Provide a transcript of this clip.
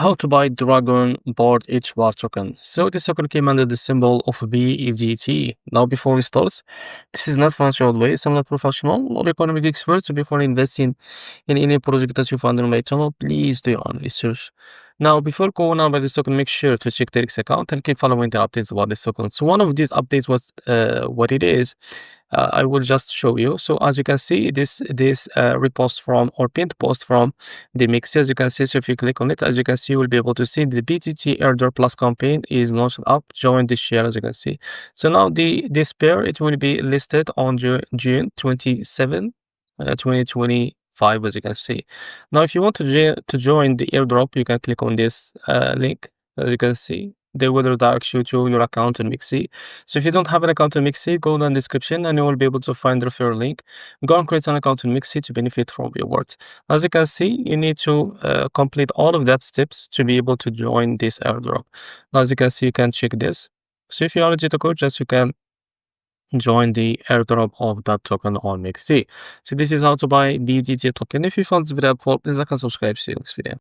how to buy DragonBoredHBAR token. So this token came under the symbol of BDT. Now before we start, this is not financial advice. I'm not professional or economic expert. So before investing in any project that you find on my channel, please do your own research. Now before going on by this token, make sure to check the X account and keep following the updates about this token. So one of these updates was what it is. I will just show you. So as you can see, this repost from or pinned post from the Mexc, as you can see. So if you click on it, as you can see, you will be able to see the BDT airdrop plus campaign is launched up. Join this share, as you can see. So now this pair, it will be listed on June 27, 2025, as you can see. Now if you want to join the airdrop, you can click on this link, as you can see. They will redirect you to your account on Mexc. So if you don't have an account on Mexc, go down the description and you will be able to find the referral link. Go and create an account on Mexc to benefit from the rewards. As you can see, you need to complete all of that steps to be able to join this airdrop. Now, as you can see, you can check this. So if you are a Jita code, just you can join the airdrop of that token on Mexc. So this is how to buy BDT token. If you found this video helpful, please like and subscribe. See you next video.